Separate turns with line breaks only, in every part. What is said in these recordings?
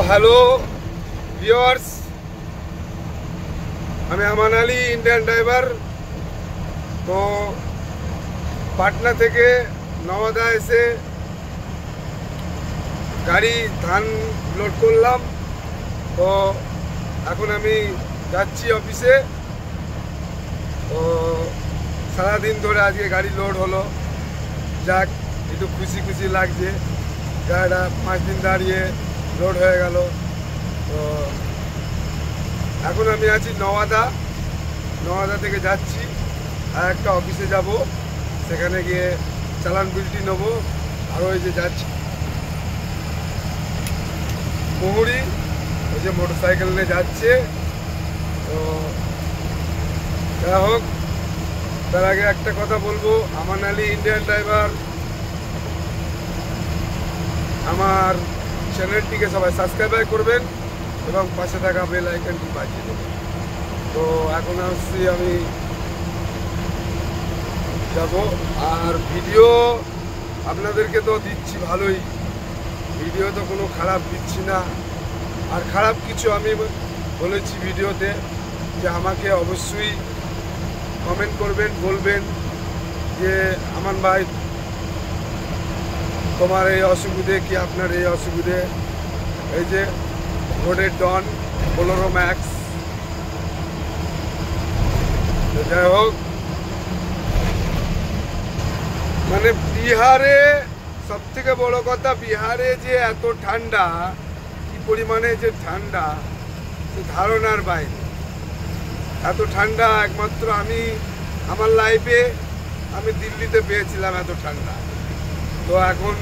Hello viewers, আমি আমান Ali, Indian driver. তো পাটনা থেকে নওয়াদা এসে গাড়ি ধান লোড করলাম। তো এখন আমি যাচ্ছি অফিসে। তো সারাদিন ধরে আজকে গাড়ি লোড হলো, যাক একটু খুশি খুশি লাগছে। গাড়িটা 5 দিন দাঁড়িয়ে লোড হয়ে গেল। তো এখন আমি আছি নওয়াদা থেকে যাচ্ছি আর একটা অফিসে যাব, সেখানে গিয়ে চালান বিলটি নেবো। আর ওই যে যাচ্ছি মুহুরি, ওই যে মোটরসাইকেল নিয়ে যাচ্ছে। তো যাই হোক, তার আগে একটা কথা বলবো, আমান আলী ইন্ডিয়ান ড্রাইভার আমার চ্যানেলটিকে সবাই সাবস্ক্রাইব করবেন এবং পাশে থাকা বেল আইকনটি বাজিয়ে দেবেন। তো এখন আসছি, আমি যাব। আর ভিডিও আপনাদেরকে তো দিচ্ছি ভালোই, ভিডিও তো কোনো খারাপ দিচ্ছি না। আর খারাপ কিছু আমি বলেছি ভিডিওতে যে আমাকে অবশ্যই কমেন্ট করবেন, বলবেন যে আমান ভাই তোমার এই অসুবিধে কি, আপনার এই অসুবিধে। এই যে রোডের ডন বোলেরো ম্যাক্স। যাই হোক, মানে বিহারে সব থেকে বড় কথা, বিহারে যে এত ঠান্ডা, কি পরিমাণে যে ঠান্ডা, সে ধারণার বাইরে। এত ঠান্ডা একমাত্র আমি আমার লাইফে আমি দিল্লিতে পেয়েছিলাম এত ঠান্ডা। তো এখন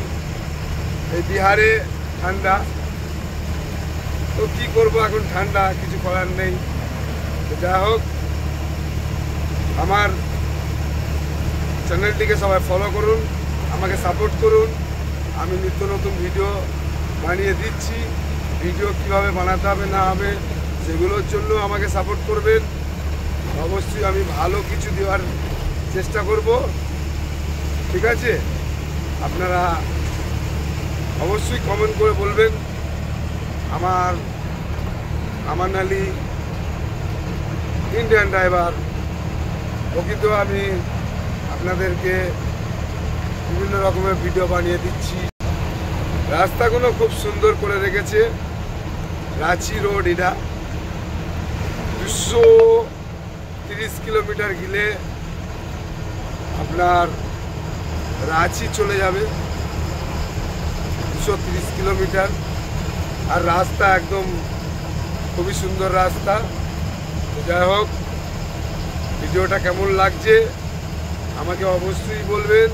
এই বিহারে ঠান্ডা, তো কি করব, এখন ঠান্ডা, কিছু করার নেই। তো যাই হোক, আমার চ্যানেলটিকে সবাই ফলো করুন, আমাকে সাপোর্ট করুন। আমি নিত্য নতুন ভিডিও বানিয়ে দিচ্ছি। ভিডিও কিভাবে বানাতে হবে না হবে সেগুলোর জন্য আমাকে সাপোর্ট করবেন। অবশ্যই আমি ভালো কিছু দেওয়ার চেষ্টা করব, ঠিক আছে? আপনারা অবশ্যই কমেন্ট করে বলবেন আমার আমান আলী ইন্ডিয়ান ড্রাইভার প্রকৃত আমি আপনাদেরকে বিভিন্ন রকমের ভিডিও বানিয়ে দিচ্ছি। রাস্তাগুলো খুব সুন্দর করে রেখেছে। রাঁচি রোড, এটা 230 কিলোমিটার গেলে আপনার রাঁচি চলে যাবে, 230 কিলোমিটার। আর রাস্তা একদম খুবই সুন্দর রাস্তা। যাই হোক, ভিডিওটা কেমন লাগছে আমাকে অবশ্যই বলবেন।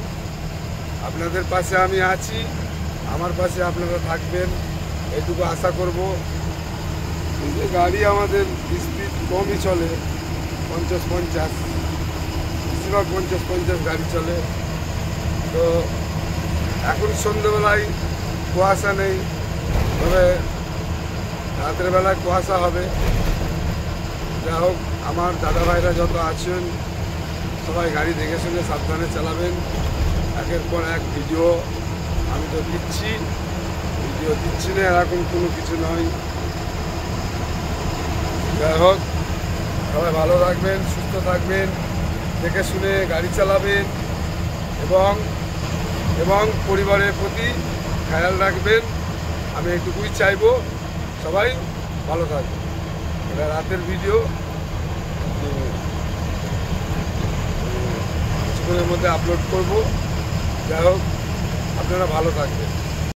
আপনাদের পাশে আমি আছি, আমার পাশে আপনারা থাকবেন, এইটুকু আশা করব। যে গাড়ি আমাদের স্পিড কমই চলে, 50-50, বেশিরভাগ 50-50 গাড়ি চলে। তো এখন সন্ধ্যেবেলায় কুয়াশা নেই, তবে রাতের বেলায় কুয়াশা হবে। যাই হোক, আমার দাদা ভাইরা যত আছেন সবাই গাড়ি দেখে শুনে সাবধানে চালাবেন। একের পর এক ভিডিও আমি তো দিচ্ছি, ভিডিও দিচ্ছি না এরকম কোনো কিছু নয়। যাই হোক, সবাই ভালো থাকবেন, সুস্থ থাকবেন, দেখে শুনে গাড়ি চালাবেন এবং পরিবারের প্রতি খেয়াল রাখবেন। আমি এইটুকুই চাইবো, সবাই ভালো থাকবেন। এটা রাতের ভিডিও, কিছুক্ষণের মধ্যে আপলোড করব। যাই হোক, আপনারা ভালো থাকবেন।